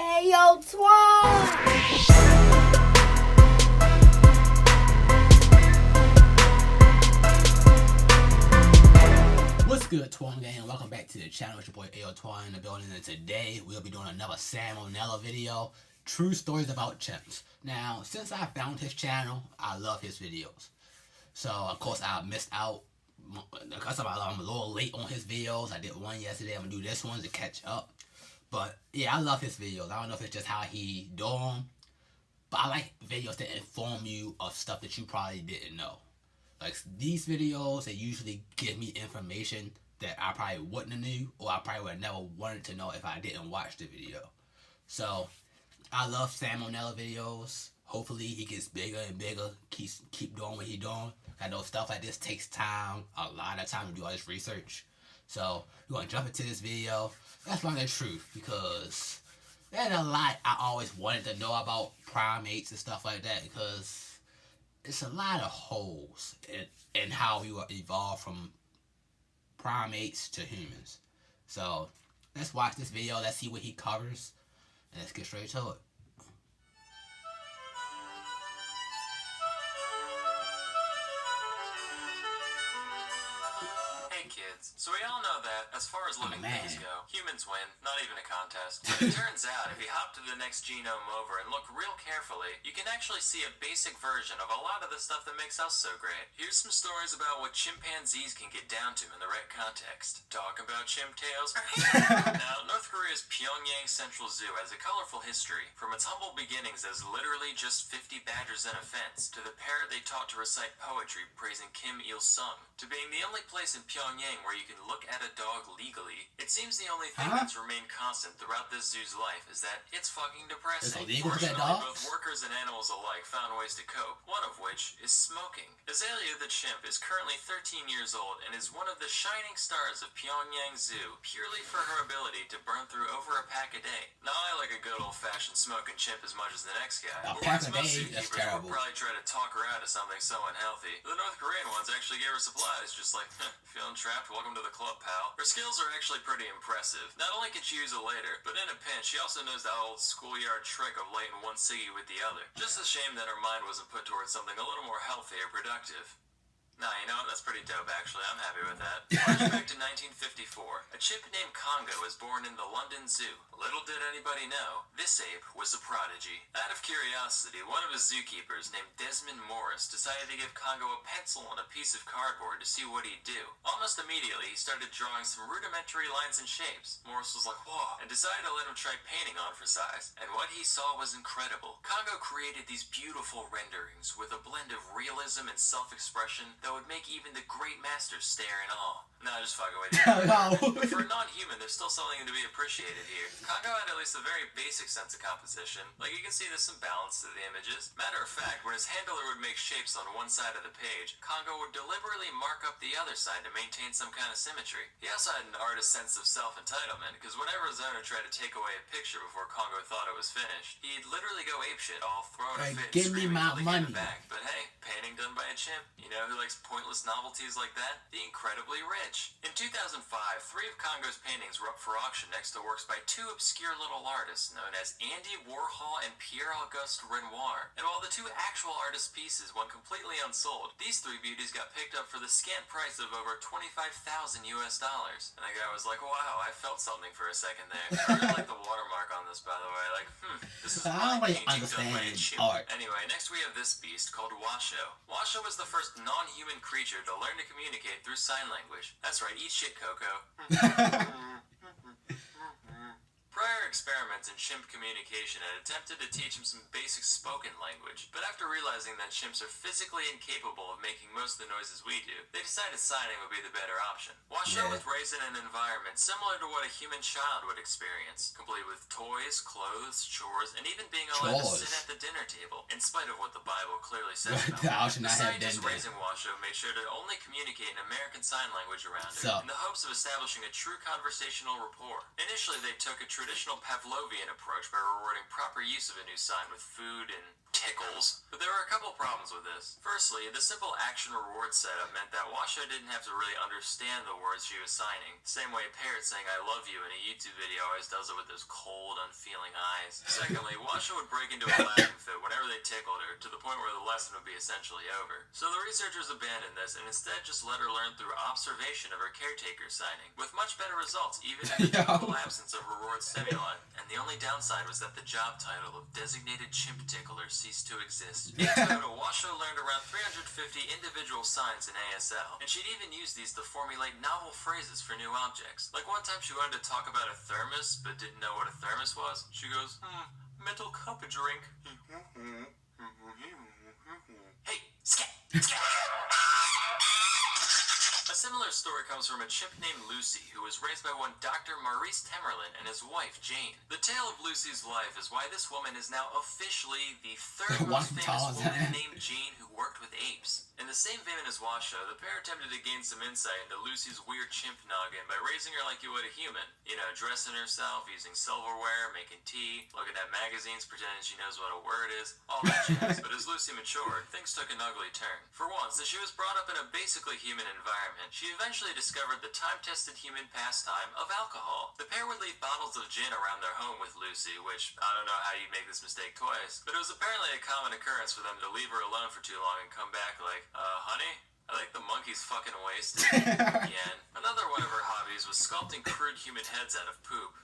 Ayo, Twan! What's good, Twan gang? Welcome back to the channel. It's your boy Ayo Twan in the building, and today we'll be doing another salmonella video. True stories about chimps. Now, since I found his channel, I love his videos. So, of course, I missed out. Because I'm a little late on his videos. I did one yesterday. I'm gonna do this one to catch up. But yeah, I love his videos. I don't know if it's just how he do them, but I like videos that inform you of stuff that you probably didn't know. Like these videos, they usually give me information that I probably wouldn't have knew, or I probably would have never wanted to know if I didn't watch the video. So I love salmonella videos. Hopefully he gets bigger and bigger. Keep doing what he's doing. I know stuff like this takes time, a lot of time to do all this research. So we're gonna jump into this video. Let's learn the truth, because there's a lot I always wanted to know about primates and stuff like that, because it's a lot of holes in how we evolved from primates to humans. So let's watch this video. Let's see what he covers, and let's get straight to it. So we all know that, as far as living things go, humans win, not even a contest. But it turns out, if you hop to the next genome over and look real carefully, you can actually see a basic version of a lot of the stuff that makes us so great. Here's some stories about what chimpanzees can get down to in the right context. Talk about chimp tails. Now, North Korea's Pyongyang Central Zoo has a colorful history, from its humble beginnings as literally just 50 badgers and a fence, to the parrot they taught to recite poetry praising Kim Il-sung, to being the only place in Pyongyang where you can look at a dog legally. It seems the only thing that's remained constant throughout this zoo's life is that it's fucking depressing. Fortunately, both workers and animals alike found ways to cope, one of which is smoking. Azalea the chimp is currently 13 years old and is one of the shining stars of Pyongyang Zoo, purely for her ability to burn through over a pack a day. Now, I like a good old-fashioned smoking chimp as much as the next guy. A pack a day? That's terrible. Would probably try to talk her out of something so unhealthy. The North Korean ones actually gave her supplies, just like, feeling trapped? Welcome to the club, pal. Her skills are actually pretty impressive. Not only can she use a lighter, but in a pinch, she also knows that old schoolyard trick of lighting one ciggy with the other. Just a shame that her mind wasn't put towards something a little more healthy or productive. Nah, you know what? That's pretty dope, actually. I'm happy with that. Flashback to 1954. A chimp named Congo was born in the London Zoo. Little did anybody know, this ape was a prodigy. Out of curiosity, one of his zookeepers, named Desmond Morris, decided to give Congo a pencil and a piece of cardboard to see what he'd do. Almost immediately, he started drawing some rudimentary lines and shapes. Morris was like, whoa, and decided to let him try painting on for size. And what he saw was incredible. Congo created these beautiful renderings with a blend of realism and self-expression that would make even the great masters stare in awe. Nah, just fucking with you. But for a non-human, there's still something to be appreciated here. Congo had at least a very basic sense of composition. Like, you can see there's some balance to the images. Matter of fact, when his handler would make shapes on one side of the page, Congo would deliberately mark up the other side to maintain some kind of symmetry. He also had an artist's sense of self-entitlement, because whenever his owner tried to take away a picture before Congo thought it was finished, he'd literally go apeshit, all thrown a fit, give me my money back. But hey, painting done by a chimp. You know who likes pointless novelties like that? The incredibly rich. In 2005, 3 of Congo's paintings were up for auction next to works by 2 obscure little artists known as Andy Warhol and Pierre-Auguste Renoir. And while the 2 actual artist pieces went completely unsold, these 3 beauties got picked up for the scant price of over $25,000 US. And the guy was like, wow, I felt something for a second there. I really like the watermark on this, by the way. Like, this is I don't really understand art. Anyway, next we have this beast called Washoe. Washoe was the first non-human creature to learn to communicate through sign language. That's right, eat shit, Coco. Prior experiments in chimp communication had attempted to teach him some basic spoken language, but after realizing that chimps are physically incapable of making most of the noises we do, they decided signing would be the better option. Washoe was raised in an environment similar to what a human child would experience, complete with toys, clothes, chores, and even being allowed to sit at the dinner table, in spite of what the Bible clearly says about it. The scientists raising Washoe made sure to only communicate in American Sign Language around her, in the hopes of establishing a true conversational rapport. Initially, they took a traditional Pavlovian approach by rewarding proper use of a new sign with food and tickles. But there were a couple problems with this. Firstly, the simple action reward setup meant that Washo didn't have to really understand the words she was signing. Same way a parrot saying I love you in a YouTube video always does it with those cold, unfeeling eyes. Secondly, Washo would break into a laughing fit whenever they tickled her, to the point where the lesson would be essentially over. So the researchers abandoned this and instead just let her learn through observation of her caretaker signing, with much better results even in the total absence of reward stimuli. And the only downside was that the job title of designated chimp tickler ceased to exist. In total, Washo learned around 350 individual signs in ASL, and she'd even use these to formulate novel phrases for new objects. Like one time she wanted to talk about a thermos, but didn't know what a thermos was. She goes, mental cup a drink. Hey, scat, scat. A similar story comes from a chimp named Lucy, who was raised by one Dr. Maurice Temerlin and his wife, Jane. The tale of Lucy's life is why this woman is now officially the third most famous woman named Jane who worked with apes. In the same vein as Washo, the pair attempted to gain some insight into Lucy's weird chimp noggin by raising her like you would a human. You know, dressing herself, using silverware, making tea, looking at magazines, pretending she knows what a word is, all that jazz. But as Lucy matured, things took an ugly turn. For once, as she was brought up in a basically human environment, she eventually discovered the time-tested human pastime of alcohol. The pair would leave bottles of gin around their home with Lucy, which, I don't know how you make this mistake twice, but it was apparently a common occurrence for them to leave her alone for too long and come back like, honey? I think the monkey's fucking wasted. Again. Another one of her hobbies was sculpting crude human heads out of poop.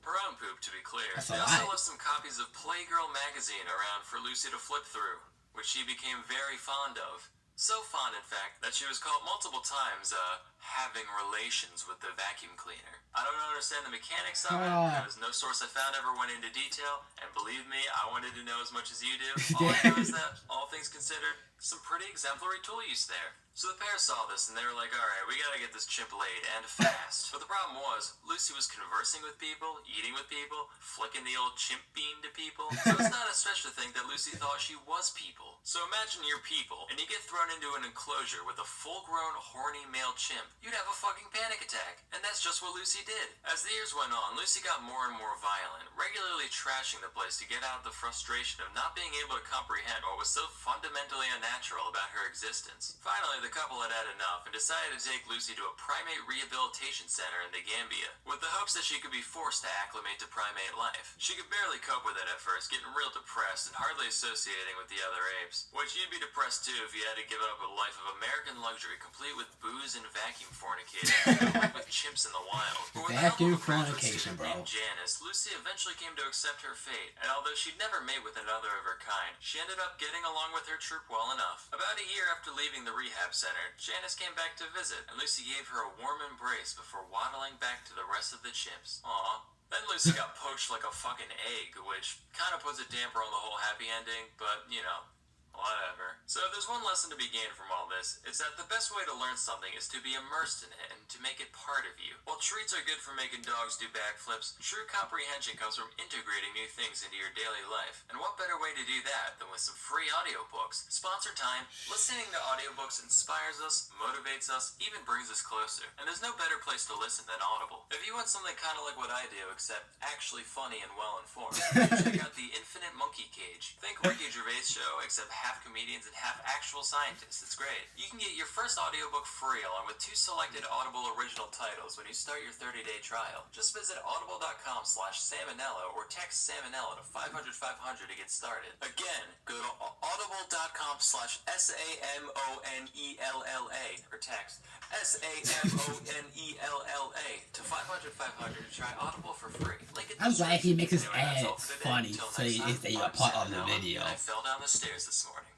Her own poop, to be clear. They also left some copies of Playgirl magazine around for Lucy to flip through, which she became very fond of. So fond, in fact, that she was caught multiple times, having relations with the vacuum cleaner. I don't understand the mechanics of it, because no source I found ever went into detail, and believe me, I wanted to know as much as you do. All I know is that, all things considered, some pretty exemplary tool use there. So the pair saw this, and they were like, alright, we gotta get this chimp laid, and fast. But the problem was, Lucy was conversing with people, eating with people, flicking the old chimp bean to people. So it's not a stretch to think that Lucy thought she was people. So imagine you're people, and you get thrown into an enclosure with a full-grown, horny male chimp. You'd have a fucking panic attack. And that's just what Lucy did. As the years went on, Lucy got more and more violent, regularly trashing the place to get out of the frustration of not being able to comprehend what was so fundamentally unnatural about her existence. Finally, the couple had had enough and decided to take Lucy to a primate rehabilitation center in the Gambia, with the hopes that she could be forced to acclimate to primate life. She could barely cope with it at first, getting real depressed and hardly associating with the other apes. Which you'd be depressed too if you had to give up a life of American luxury complete with booze and vacuum fornicating and live with chimps in the wild. But with the help of a graduate student named Janice, Lucy eventually came to accept her fate, and although she'd never mate with another of her kind, she ended up getting along with her troop well enough. About a year after leaving the rehab center, Janice came back to visit, and Lucy gave her a warm embrace before waddling back to the rest of the chimps. Aww. Then Lucy got poached like a fucking egg, which kind of puts a damper on the whole happy ending, but, you know, whatever. So if there's one lesson to be gained from all this, it's that the best way to learn something is to be immersed in it and to make it part of you. While treats are good for making dogs do backflips, true comprehension comes from integrating new things into your daily life. And what better way to do that than with some free audiobooks? Sponsor time. Listening to audiobooks inspires us, motivates us, even brings us closer. And there's no better place to listen than Audible. If you want something kind of like what I do, except actually funny and well-informed, check out The Infinite Monkey Cage. Think Ricky Gervais show, except half comedians and half actual scientists. It's great. You can get your first audiobook free along with 2 selected Audible original titles when you start your 30-day trial. Just visit audible.com/salmonella or text salmonella to 500-500 to get started. Again, go to audible.com/SAMONELLA or text SAMONELLA to 500-500 to try Audible for free. I'm glad he makes his ads funny so it's a part of the video. I fell down the stairs this morning.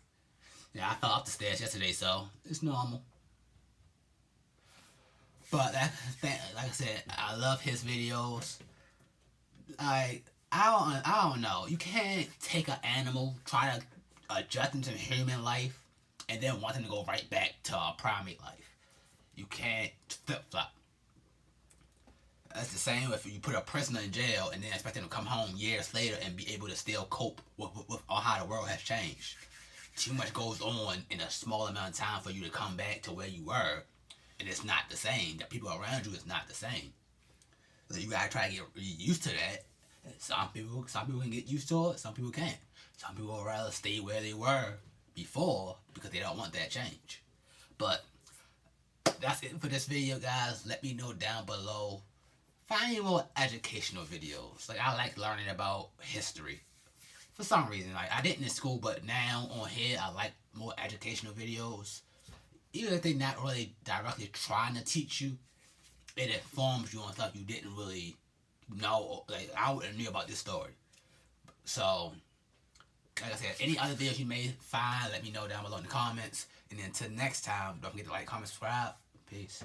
Yeah, I fell off the stairs yesterday, so it's normal. But like I said, I love his videos. Like, I don't know. You can't take an animal, try to adjust them to human life, and then want them to go right back to a primate life. You can't flip-flop. That's the same if you put a prisoner in jail and then expect them to come home years later and be able to still cope with how the world has changed. Too much goes on in a small amount of time for you to come back to where you were, and it's not the same. The people around you is not the same. So you gotta try to get used to that, Some people can get used to it. Some people can't. Some people would rather stay where they were before because they don't want that change. But that's it for this video, guys. Let me know down below. Find more educational videos. Like, I like learning about history. For some reason, like, I didn't in school, but now on here, I like more educational videos. Even if they're not really directly trying to teach you, it informs you on stuff you didn't really know. Like, I wouldn't knew about this story. So, like I said, any other videos you may find, let me know down below in the comments. And then until next time, don't forget to like, comment, subscribe. Peace.